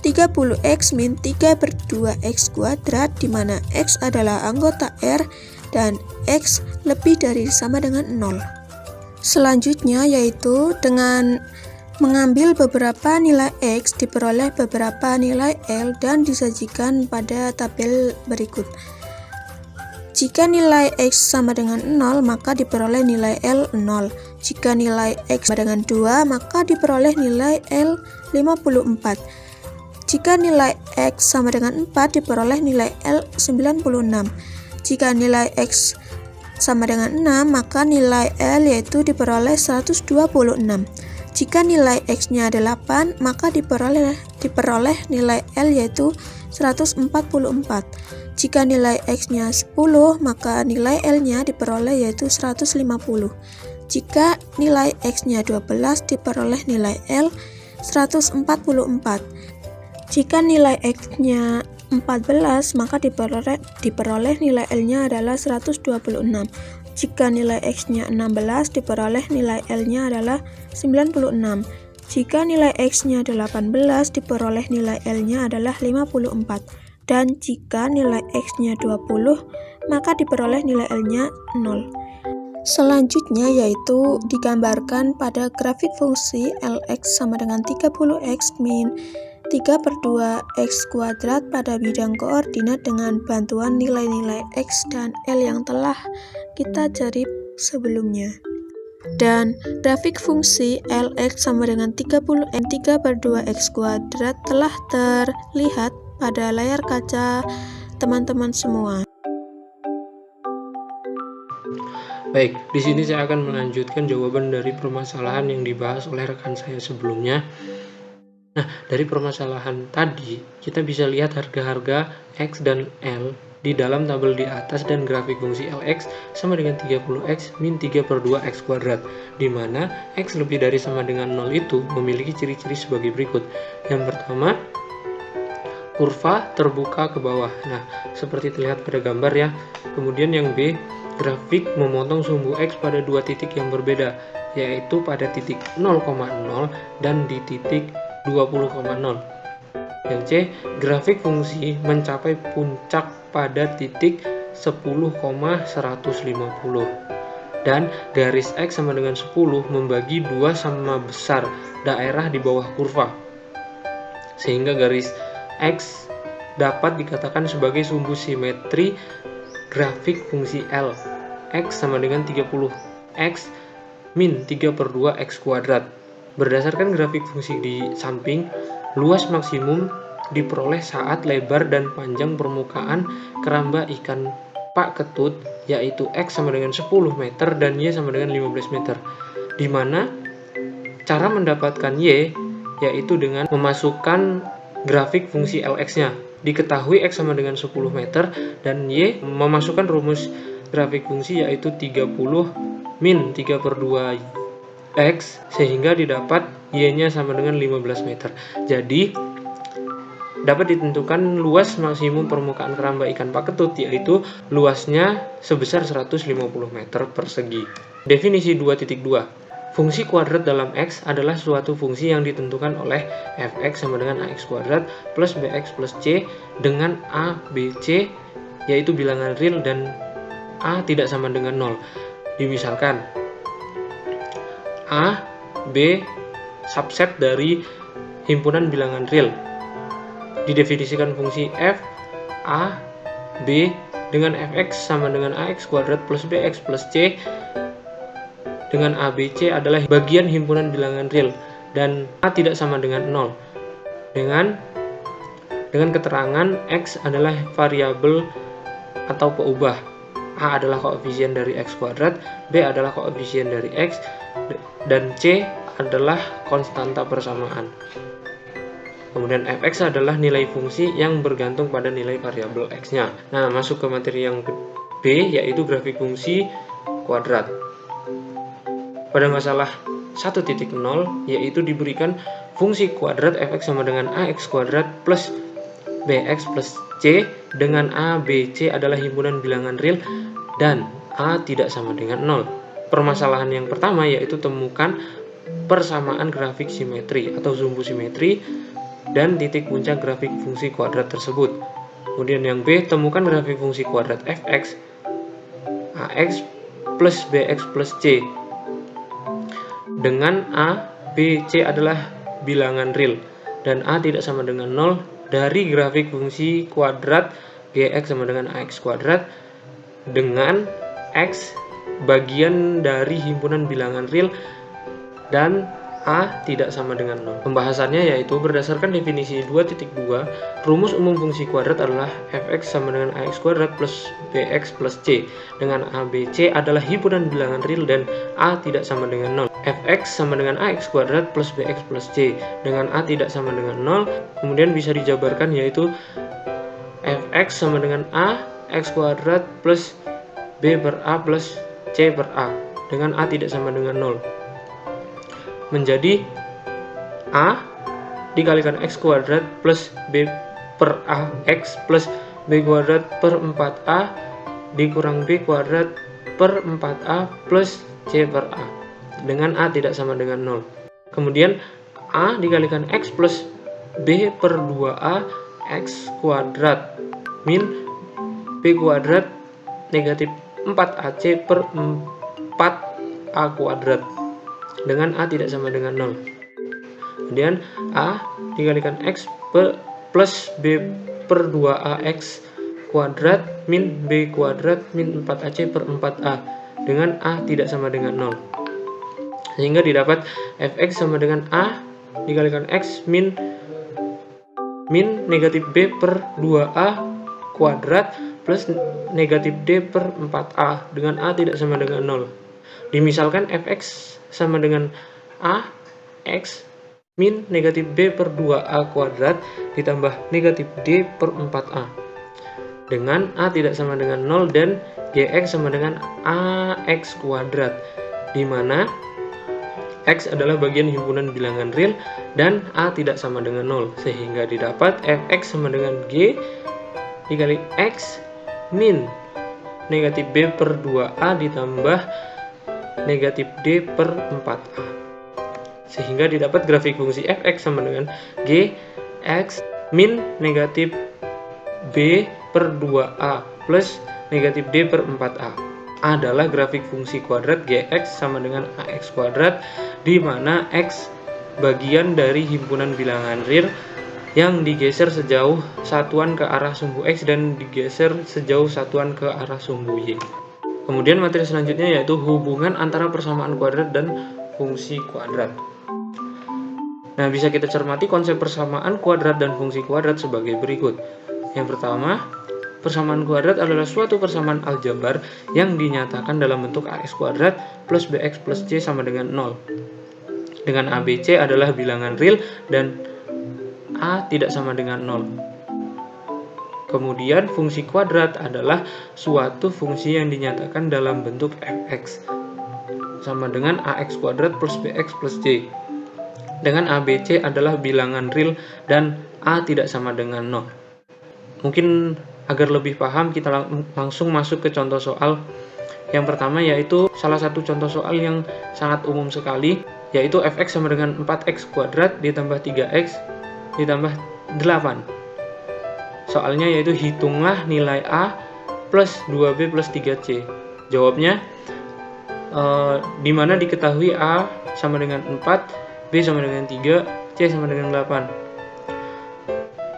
30X min 3 per 2X kuadrat, di mana X adalah anggota R dan X lebih dari sama dengan 0. Selanjutnya yaitu dengan mengambil beberapa nilai X diperoleh beberapa nilai L dan disajikan pada tabel berikut. Jika nilai X sama dengan 0, maka diperoleh nilai L 0. Jika nilai X sama dengan 2, maka diperoleh nilai L 54. Jika nilai X sama dengan 4, diperoleh nilai L 96. Jika nilai X sama dengan 6, maka nilai L yaitu diperoleh 126. Jika nilai X-nya 8, maka diperoleh nilai L yaitu 144. Jika nilai X-nya 10, maka nilai L-nya diperoleh yaitu 150. Jika nilai X-nya 12, diperoleh nilai L 144. Jika nilai X-nya 14, maka diperoleh nilai L-nya adalah 126. Jika nilai X-nya 16, diperoleh nilai L-nya adalah 96. Jika nilai X-nya 18, diperoleh nilai L-nya adalah 54. Dan jika nilai X-nya 20, maka diperoleh nilai L-nya 0. Selanjutnya yaitu digambarkan pada grafik fungsi Lx sama dengan 30x min 3/2 x kuadrat pada bidang koordinat dengan bantuan nilai-nilai x dan L yang telah kita cari sebelumnya. Dan grafik fungsi Lx sama dengan 3/2 x kuadrat telah terlihat pada layar kaca teman-teman semua. Baik, di sini saya akan melanjutkan jawaban dari permasalahan yang dibahas oleh rekan saya sebelumnya. Nah, dari permasalahan tadi, kita bisa lihat harga-harga X dan L di dalam tabel di atas dan grafik fungsi Lx sama dengan 30x min 3/2 x kuadrat, di mana X lebih dari sama dengan 0 itu memiliki ciri-ciri sebagai berikut. Yang pertama, kurva terbuka ke bawah. Nah, seperti terlihat pada gambar ya. Kemudian yang B, grafik memotong sumbu X pada dua titik yang berbeda, yaitu pada titik 0,0 dan di titik 20,0. Yang C, grafik fungsi mencapai puncak pada titik 10,150 dan garis X sama dengan 10 membagi dua sama besar daerah di bawah kurva, sehingga garis X dapat dikatakan sebagai sumbu simetri grafik fungsi L. X sama dengan 30x min 3/2 x kuadrat. Berdasarkan grafik fungsi di samping, luas maksimum diperoleh saat lebar dan panjang permukaan keramba ikan pak ketut, yaitu X sama dengan 10 meter dan Y sama dengan 15 meter. Di mana cara mendapatkan Y yaitu dengan memasukkan grafik fungsi Lx-nya. Diketahui X sama dengan 10 meter dan Y memasukkan rumus grafik fungsi yaitu 30 min 3/2 X, sehingga didapat Y-nya sama dengan 15 meter. Jadi dapat ditentukan luas maksimum permukaan keramba ikan pak ketut, yaitu luasnya sebesar 150 meter persegi. Definisi 2.2. Fungsi kuadrat dalam X adalah suatu fungsi yang ditentukan oleh fx sama dengan ax kuadrat plus bx plus c dengan a, b, c yaitu bilangan real dan a tidak sama dengan 0. Dimisalkan a, b subset dari himpunan bilangan real. Didefinisikan fungsi f, a, b dengan fx sama dengan ax kuadrat plus bx plus c dengan ABC adalah bagian himpunan bilangan real dan A tidak sama dengan 0 dengan keterangan X adalah variabel atau peubah, A adalah koefisien dari X kuadrat, B adalah koefisien dari X, dan C adalah konstanta persamaan. Kemudian fx adalah nilai fungsi yang bergantung pada nilai variabel X-nya. Nah, masuk ke materi yang B, yaitu grafik fungsi kuadrat. Pada masalah 1.0 yaitu diberikan fungsi kuadrat fx sama dengan ax kuadrat plus bx plus c dengan a, b, c adalah himpunan bilangan real dan a tidak sama dengan 0. Permasalahan yang pertama yaitu temukan persamaan grafik simetri atau sumbu simetri dan titik puncak grafik fungsi kuadrat tersebut. Kemudian yang B, temukan grafik fungsi kuadrat fx ax plus bx plus c dengan a, b, c adalah bilangan real dan a tidak sama dengan 0 dari grafik fungsi kuadrat gx sama dengan ax kuadrat dengan X bagian dari himpunan bilangan real dan A tidak sama dengan 0. Pembahasannya yaitu berdasarkan definisi 2.2, rumus umum fungsi kuadrat adalah fx sama dengan ax kuadrat plus bx plus c, dengan a, b, c adalah himpunan bilangan real dan A tidak sama dengan 0. Fx sama dengan ax kuadrat plus bx plus c, dengan A tidak sama dengan 0, kemudian bisa dijabarkan yaitu fx sama dengan a x kuadrat plus b per a plus c per a, dengan A tidak sama dengan 0. Menjadi A dikalikan x kuadrat plus b per a x plus b kuadrat per 4a dikurang b kuadrat per 4a plus c per a, dengan A tidak sama dengan 0. Kemudian A dikalikan x plus b per 2a x kuadrat min b kuadrat negatif 4ac per 4a kuadrat, dengan A tidak sama dengan 0. Kemudian A dikalikan x plus b per 2ax kuadrat min b kuadrat min 4ac per 4a, dengan A tidak sama dengan 0. Sehingga didapat fx sama dengan A dikalikan x min negatif b per 2a kuadrat plus negatif d per 4a, dengan A tidak sama dengan 0. Dimisalkan fx sama dengan a x min negatif b per 2a kuadrat ditambah negatif d per 4a, dengan A tidak sama dengan 0 dan gx sama dengan ax kuadrat, di mana x adalah bagian himpunan bilangan real dan A tidak sama dengan 0, sehingga didapat fx sama dengan g dikali x min negatif b per 2a ditambah negatif d per 4a, sehingga didapat grafik fungsi fx sama dengan g x min negatif b per 2a plus negatif d per 4a adalah grafik fungsi kuadrat gx sama dengan ax kuadrat, di mana x bagian dari himpunan bilangan real yang digeser sejauh satuan ke arah sumbu x dan digeser sejauh satuan ke arah sumbu y. Kemudian materi selanjutnya yaitu hubungan antara persamaan kuadrat dan fungsi kuadrat. Nah, bisa kita cermati konsep persamaan kuadrat dan fungsi kuadrat sebagai berikut. Yang pertama, persamaan kuadrat adalah suatu persamaan aljabar yang dinyatakan dalam bentuk ax kuadrat plus bx plus c sama dengan 0. Dengan a, b, c adalah bilangan real dan A tidak sama dengan 0. Kemudian fungsi kuadrat adalah suatu fungsi yang dinyatakan dalam bentuk fx sama dengan ax kuadrat plus bx plus c, dengan a, b, c adalah bilangan real dan A tidak sama dengan 0. Mungkin agar lebih paham kita langsung masuk ke contoh soal. Yang pertama yaitu salah satu contoh soal yang sangat umum sekali, yaitu fx sama dengan 4x kuadrat ditambah 3x ditambah 8. Soalnya yaitu hitunglah nilai A plus 2B plus 3C. Jawabnya di mana diketahui A sama dengan 4, B sama dengan 3, C sama dengan 8.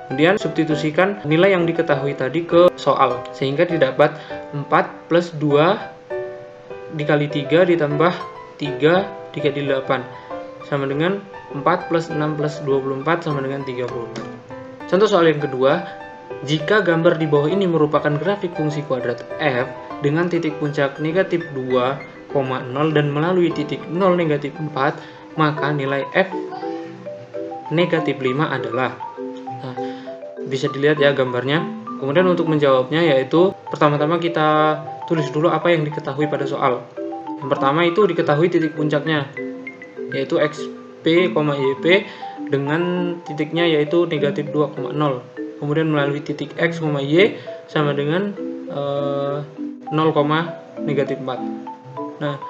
Kemudian substitusikan nilai yang diketahui tadi ke soal, sehingga didapat 4 plus 2 dikali 3 ditambah 3 dikali 8 sama dengan 4 plus 6 plus 24 sama dengan 34. Contoh soal yang kedua, jika gambar di bawah ini merupakan grafik fungsi kuadrat f dengan titik puncak negatif 2,0 dan melalui titik 0 negatif 4, maka nilai f negatif 5 adalah. Nah, bisa dilihat ya gambarnya. Kemudian untuk menjawabnya yaitu pertama-tama kita tulis dulu apa yang diketahui pada soal. Yang pertama itu diketahui titik puncaknya yaitu xp, yp dengan titiknya yaitu negatif 2,0. Kemudian melalui titik x, y sama dengan 0, negatif 4. Nah,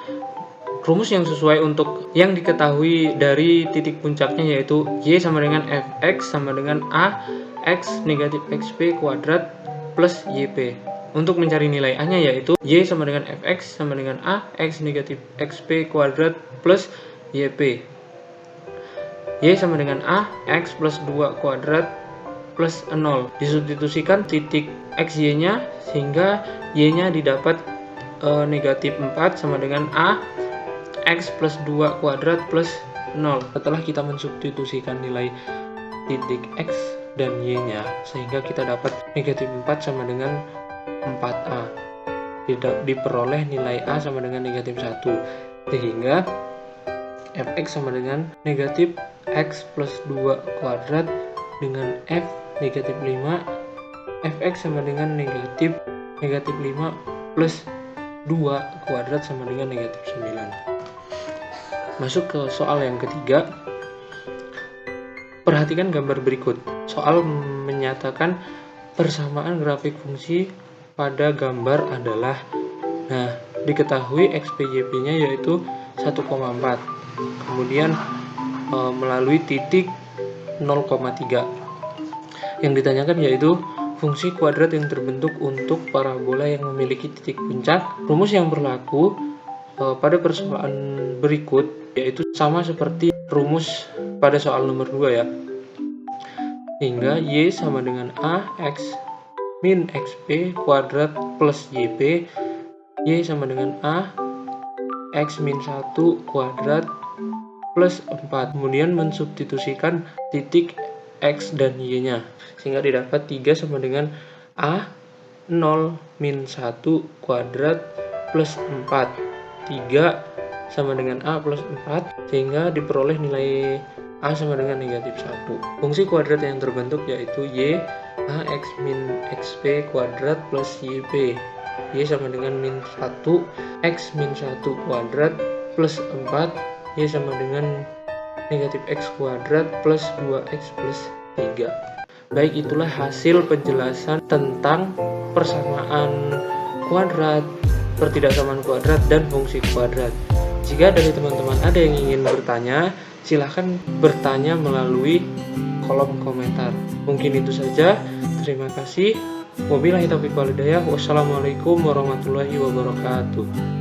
rumus yang sesuai untuk yang diketahui dari titik puncaknya yaitu y sama dengan fx sama dengan a x negatif xp kuadrat plus yp. Untuk mencari nilai a nya yaitu y sama dengan fx sama dengan a x negatif xp kuadrat plus yp. Y sama dengan a x plus 2 kuadrat plus 0. Disubstitusikan titik xy nya sehingga y nya didapat negatif 4 sama dengan a x plus 2 kuadrat plus 0. Setelah kita mensubstitusikan nilai titik x dan y nya sehingga kita dapat negatif 4 sama dengan 4a. Diperoleh nilai a sama dengan negatif 1 sehingga fx sama dengan negatif x plus 2 kuadrat dengan f negatif 5, fx sama dengan negatif 5 plus 2 kuadrat sama dengan negatif 9. Masuk ke soal yang ketiga. Perhatikan gambar berikut. Soal menyatakan persamaan grafik fungsi pada gambar adalah, nah, diketahui XPYP-nya yaitu 1,4. Kemudian melalui titik 0,3. Yang ditanyakan yaitu fungsi kuadrat yang terbentuk untuk parabola yang memiliki titik puncak. Rumus yang berlaku pada persoalan berikut yaitu sama seperti rumus pada soal nomor 2 ya. Hingga y sama dengan a x min xp kuadrat plus yp, y sama dengan a x min 1 kuadrat plus 4. Kemudian mensubstitusikan titik x dan y nya sehingga didapat 3 sama dengan a 0 min 1 kuadrat plus 4. 3 sama dengan a plus 4 sehingga diperoleh nilai a sama dengan negatif 1. Fungsi kuadrat yang terbentuk yaitu y a x min xp kuadrat plus yp, y sama dengan min 1 x min 1 kuadrat plus 4, y sama dengan negatif x kuadrat plus 2x plus 3. Baik, itulah hasil penjelasan tentang persamaan kuadrat, pertidaksamaan kuadrat, dan fungsi kuadrat. Jika dari teman-teman ada yang ingin bertanya, silahkan bertanya melalui kolom komentar. Mungkin itu saja. Terima kasih. Wabillahi taufiq wal hidayah. Wassalamualaikum warahmatullahi wabarakatuh.